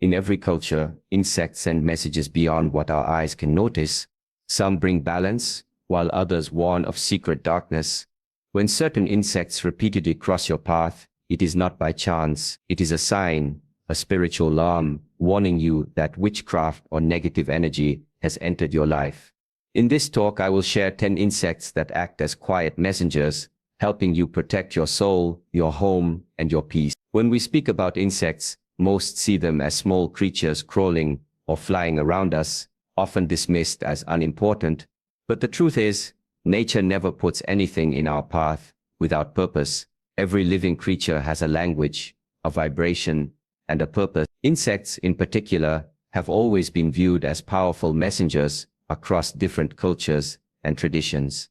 In every culture, insects send messages beyond what our eyes can notice. Some bring balance, while others warn of secret darkness. When certain insects repeatedly cross your path, it is not by chance, it is a sign, a spiritual alarm, warning you that witchcraft or negative energy has entered your life. In this talk, I will share 10 insects that act as quiet messengers, helping you protect your soul, your home, and your peace. When we speak about insects, most see them as small creatures crawling or flying around us, often dismissed as unimportant. But the truth is, nature never puts anything in our path without purpose. Every living creature has a language, a vibration, and a purpose. Insects, in particular, have always been viewed as powerful messengers across different cultures and traditions.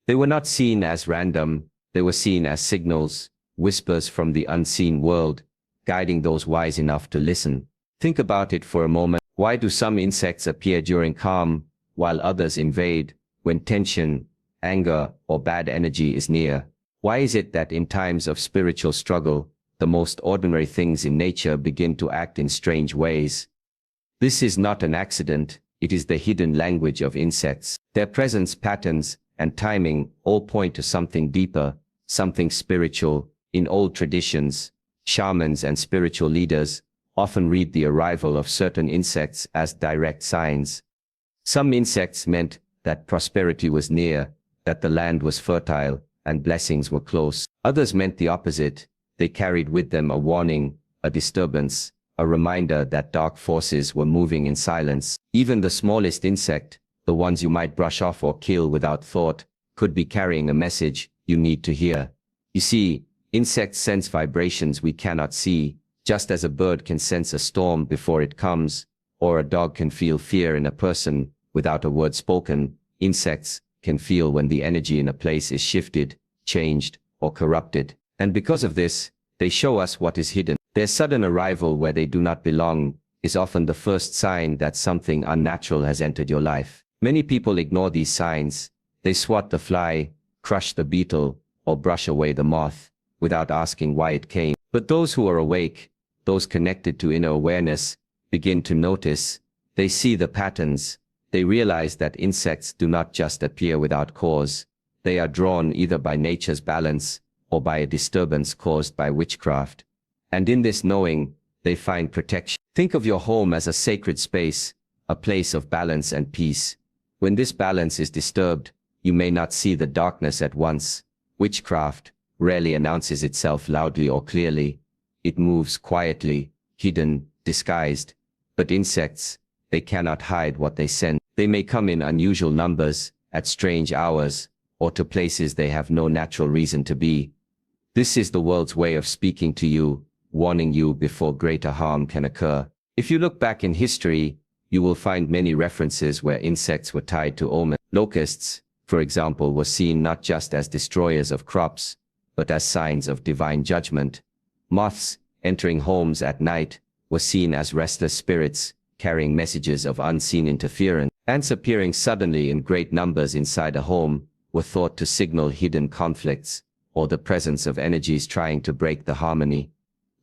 They were not seen as random, they were seen as signals, whispers from the unseen world, guiding those wise enough to listen. Think about it for a moment. Why do some insects appear during calm, while others invade when tension, anger, or bad energy is near? Why is it that in times of spiritual struggle, the most ordinary things in nature begin to act in strange ways? This is not an accident, it is the hidden language of insects. Their presence, patterns, and timing all point to something deeper, something spiritual. In old traditions, shamans and spiritual leaders often read the arrival of certain insects as direct signs. Some insects meant that prosperity was near, that the land was fertile, and blessings were close. Others meant the opposite. They carried with them a warning, a disturbance, a reminder that dark forces were moving in silence. Even the smallest insect, the ones you might brush off or kill without thought, could be carrying a message you need to hear. You see, insects sense vibrations we cannot see, just as a bird can sense a storm before it comes, or a dog can feel fear in a person without a word spoken. Insects can feel when the energy in a place is shifted, changed, or corrupted. And because of this, they show us what is hidden. Their sudden arrival where they do not belong is often the first sign that something unnatural has entered your life. Many people ignore these signs. They swat the fly, crush the beetle, or brush away the moth, without asking why it came. But those who are awake, those connected to inner awareness, begin to notice. They see the patterns. They realize that insects do not just appear without cause. They are drawn either by nature's balance, or by a disturbance caused by witchcraft. And in this knowing, they find protection. Think of your home as a sacred space, a place of balance and peace. When this balance is disturbed, you may not see the darkness at once. Witchcraft rarely announces itself loudly or clearly. It moves quietly, hidden, disguised. But insects, they cannot hide what they sense. They may come in unusual numbers, at strange hours, or to places they have no natural reason to be. This is the world's way of speaking to you, warning you before greater harm can occur. If you look back in history, you will find many references where insects were tied to omens. Locusts, for example, were seen not just as destroyers of crops, but as signs of divine judgment. Moths, entering homes at night, were seen as restless spirits, carrying messages of unseen interference. Ants appearing suddenly in great numbers inside a home were thought to signal hidden conflicts, or the presence of energies trying to break the harmony.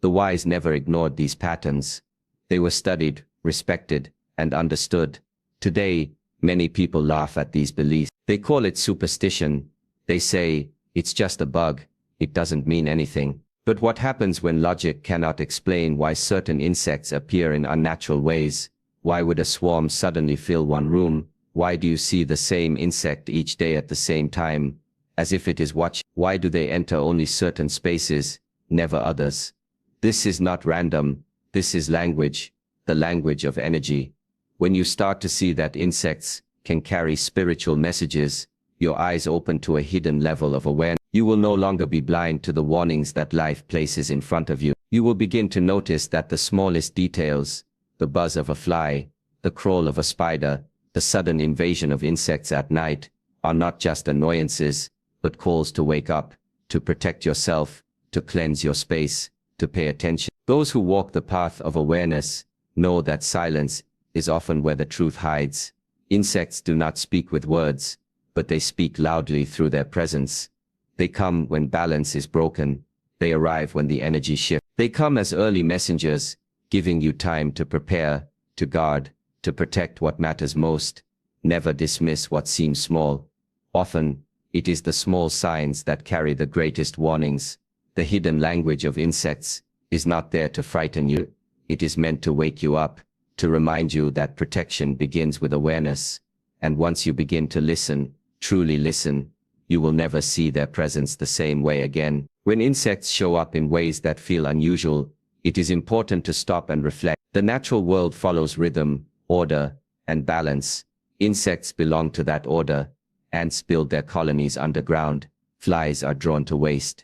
The wise never ignored these patterns. They were studied, respected, and understood. Today, many people laugh at these beliefs. They call it superstition. They say, it's just a bug, it doesn't mean anything. But what happens when logic cannot explain why certain insects appear in unnatural ways? Why would a swarm suddenly fill one room? Why do you see the same insect each day at the same time, as if it is watching? Why do they enter only certain spaces, never others? This is not random. This is language, the language of energy. When you start to see that insects can carry spiritual messages, your eyes open to a hidden level of awareness. You will no longer be blind to the warnings that life places in front of you. You will begin to notice that the smallest details, the buzz of a fly, the crawl of a spider, the sudden invasion of insects at night, are not just annoyances, but calls to wake up, to protect yourself, to cleanse your space, to pay attention. Those who walk the path of awareness know that silence is often where the truth hides. Insects do not speak with words, but they speak loudly through their presence. They come when balance is broken. They arrive when the energy shifts. They come as early messengers, giving you time to prepare, to guard, to protect what matters most. Never dismiss what seems small. Often, it is the small signs that carry the greatest warnings. The hidden language of insects is not there to frighten you. It is meant to wake you up, to remind you that protection begins with awareness. And once you begin to listen, truly listen, you will never see their presence the same way again. When insects show up in ways that feel unusual, it is important to stop and reflect. The natural world follows rhythm, order, and balance. Insects belong to that order. Ants build their colonies underground. Flies are drawn to waste.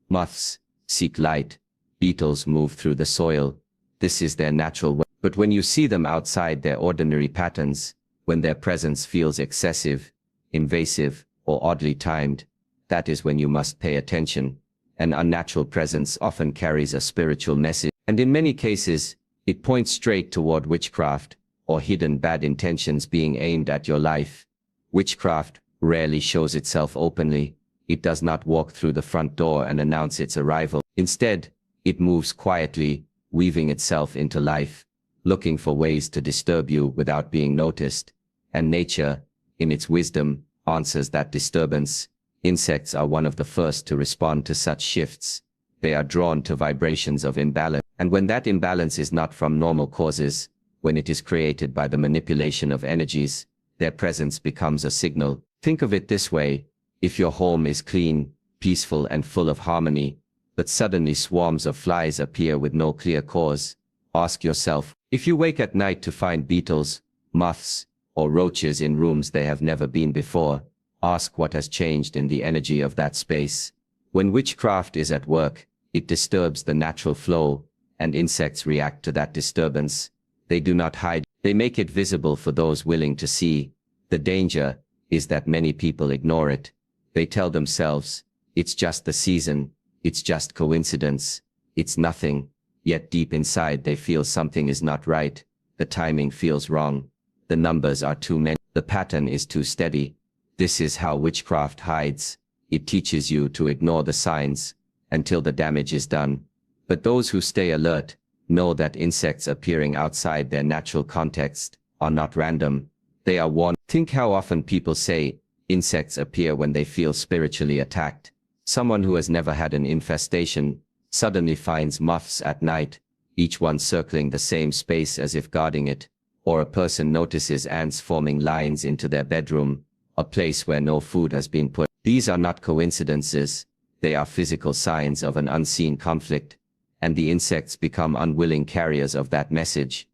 Moths seek light. Beetles move through the soil. This is their natural way. But when you see them outside their ordinary patterns, when their presence feels excessive, invasive, or oddly timed, that is when you must pay attention. An unnatural presence often carries a spiritual message, and in many cases, it points straight toward witchcraft, or hidden bad intentions being aimed at your life. Witchcraft rarely shows itself openly. It does not walk through the front door and announce its arrival. Instead, it moves quietly, weaving itself into life, looking for ways to disturb you without being noticed. And nature, in its wisdom, answers that disturbance. Insects are one of the first to respond to such shifts. They are drawn to vibrations of imbalance. And when that imbalance is not from normal causes, when it is created by the manipulation of energies, their presence becomes a signal. Think of it this way: if your home is clean, peaceful, and full of harmony, but suddenly swarms of flies appear with no clear cause, ask yourself, if you wake at night to find beetles, moths, or roaches in rooms they have never been before, ask what has changed in the energy of that space. When witchcraft is at work, it disturbs the natural flow, and insects react to that disturbance. They do not hide, they make it visible for those willing to see. The danger is that many people ignore it. They tell themselves, it's just the season, it's just coincidence, it's nothing. Yet deep inside they feel something is not right. The timing feels wrong. The numbers are too many. The pattern is too steady. This is how witchcraft hides. It teaches you to ignore the signs until the damage is done. But those who stay alert know that insects appearing outside their natural context are not random. They are warned. Think how often people say insects appear when they feel spiritually attacked. Someone who has never had an infestation suddenly finds moths at night, each one circling the same space as if guarding it. Or a person notices ants forming lines into their bedroom, a place where no food has been put. These are not coincidences. They are physical signs of an unseen conflict, and the insects become unwilling carriers of that message.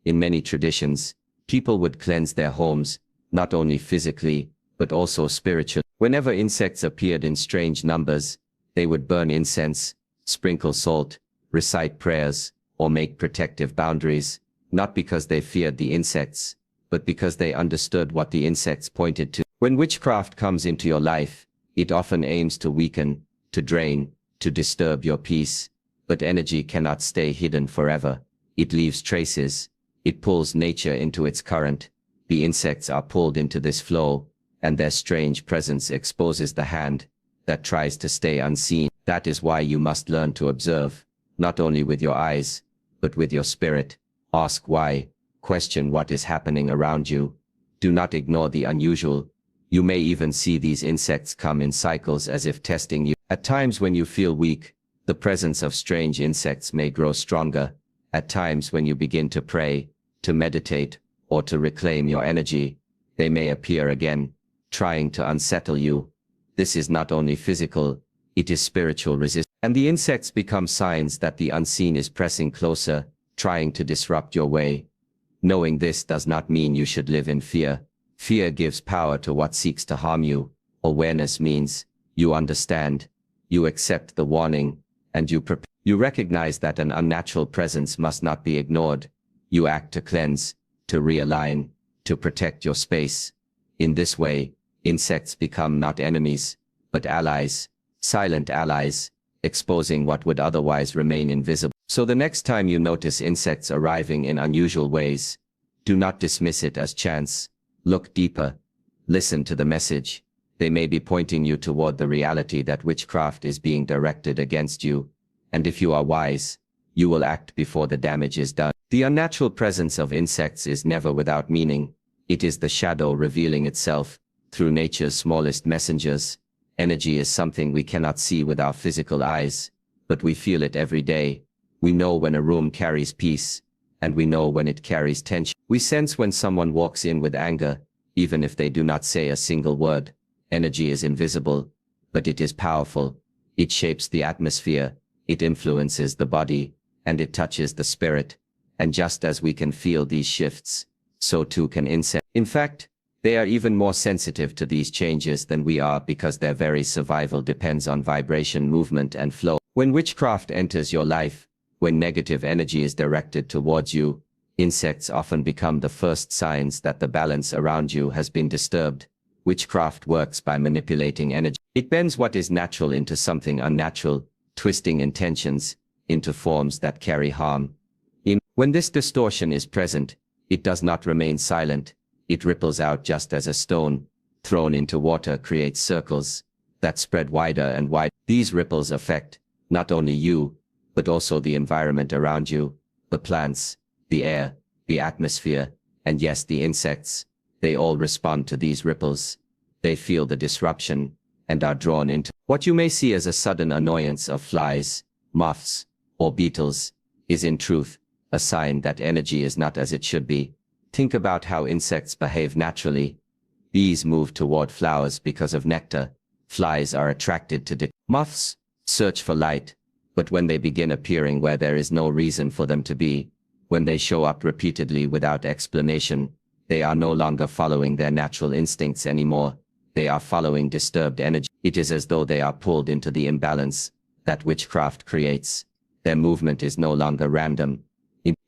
In many traditions, people would cleanse their homes, not only physically, but also spiritually. Whenever insects appeared in strange numbers, they would burn incense, sprinkle salt, recite prayers, or make protective boundaries, not because they feared the insects, but because they understood what the insects pointed to. When witchcraft comes into your life, it often aims to weaken, to drain, to disturb your peace. But energy cannot stay hidden forever. It leaves traces. It pulls nature into its current. The insects are pulled into this flow, and their strange presence exposes the hand that tries to stay unseen. That is why you must learn to observe, not only with your eyes, but with your spirit. Ask why. Question what is happening around you. Do not ignore the unusual. You may even see these insects come in cycles as if testing you. At times when you feel weak, the presence of strange insects may grow stronger. At times when you begin to pray, to meditate, or to reclaim your energy, they may appear again, trying to unsettle you. This is not only physical, it is spiritual resistance. And the insects become signs that the unseen is pressing closer, trying to disrupt your way. Knowing this does not mean you should live in fear. Fear gives power to what seeks to harm you. Awareness means you understand, you accept the warning, and you prepare. You recognize that an unnatural presence must not be ignored. You act to cleanse, to realign, to protect your space. In this way, insects become not enemies, but allies, silent allies, exposing what would otherwise remain invisible. So the next time you notice insects arriving in unusual ways, do not dismiss it as chance. Look deeper. Listen to the message. They may be pointing you toward the reality that witchcraft is being directed against you. And if you are wise, you will act before the damage is done. The unnatural presence of insects is never without meaning. It is the shadow revealing itself through nature's smallest messengers. Energy is something we cannot see with our physical eyes, but we feel it every day. We know when a room carries peace, and we know when it carries tension. We sense when someone walks in with anger, even if they do not say a single word. Energy is invisible, but it is powerful. It shapes the atmosphere, it influences the body, and it touches the spirit. And just as we can feel these shifts, so too can insects. In fact, they are even more sensitive to these changes than we are because their very survival depends on vibration, movement, and flow. When witchcraft enters your life, when negative energy is directed towards you, insects often become the first signs that the balance around you has been disturbed. Witchcraft works by manipulating energy. It bends what is natural into something unnatural, twisting intentions into forms that carry harm. When this distortion is present, it does not remain silent. It ripples out just as a stone thrown into water creates circles that spread wider and wider. These ripples affect not only you, but also the environment around you, the plants, the air, the atmosphere, and yes, the insects. They all respond to these ripples. They feel the disruption and are drawn into. What you may see as a sudden annoyance of flies, moths, or beetles is in truth a sign that energy is not as it should be. Think about how insects behave naturally. Bees move toward flowers because of nectar. Flies are attracted to moths search for light, but when they begin appearing where there is no reason for them to be, when they show up repeatedly without explanation, they are no longer following their natural instincts anymore. They are following disturbed energy. It is as though they are pulled into the imbalance that witchcraft creates. Their movement is no longer random.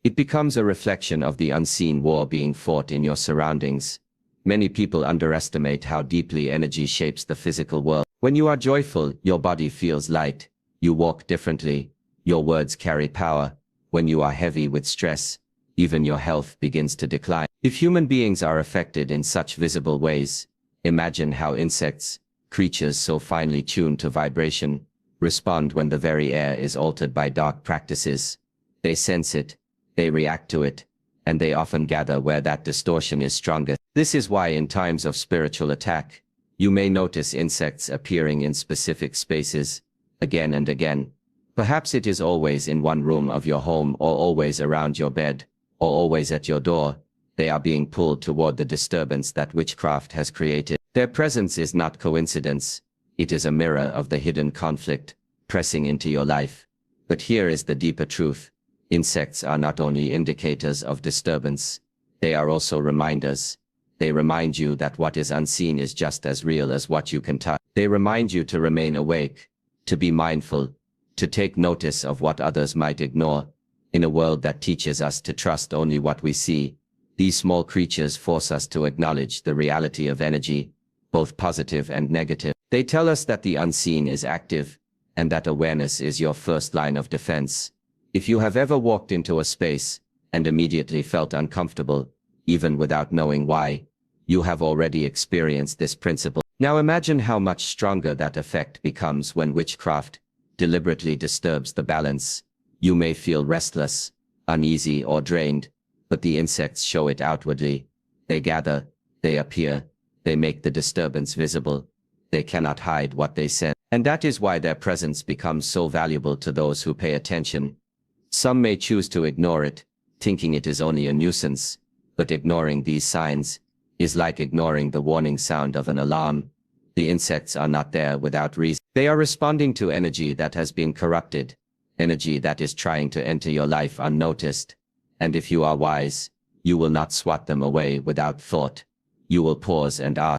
It becomes a reflection of the unseen war being fought in your surroundings. Many people underestimate how deeply energy shapes the physical world. When you are joyful, your body feels light. You walk differently. Your words carry power. When you are heavy with stress, even your health begins to decline. If human beings are affected in such visible ways, imagine how insects, creatures so finely tuned to vibration, respond when the very air is altered by dark practices. They sense it, they react to it, and they often gather where that distortion is strongest. This is why in times of spiritual attack, you may notice insects appearing in specific spaces, again and again. Perhaps it is always in one room of your home, or always around your bed, or always at your door. They are being pulled toward the disturbance that witchcraft has created. Their presence is not coincidence. It is a mirror of the hidden conflict pressing into your life. But here is the deeper truth. Insects are not only indicators of disturbance, they are also reminders. They remind you that what is unseen is just as real as what you can touch. They remind you to remain awake, to be mindful, to take notice of what others might ignore. In a world that teaches us to trust only what we see, these small creatures force us to acknowledge the reality of energy, both positive and negative. They tell us that the unseen is active, and that awareness is your first line of defense. If you have ever walked into a space and immediately felt uncomfortable, even without knowing why, you have already experienced this principle. Now imagine how much stronger that effect becomes when witchcraft deliberately disturbs the balance. You may feel restless, uneasy, or drained, but the insects show it outwardly. They gather, they appear, they make the disturbance visible. They cannot hide what they sense, and that is why their presence becomes so valuable to those who pay attention. Some may choose to ignore it, thinking it is only a nuisance, but ignoring these signs is like ignoring the warning sound of an alarm. The insects are not there without reason. They are responding to energy that has been corrupted, energy that is trying to enter your life unnoticed. And if you are wise, you will not swat them away without thought. You will pause and ask,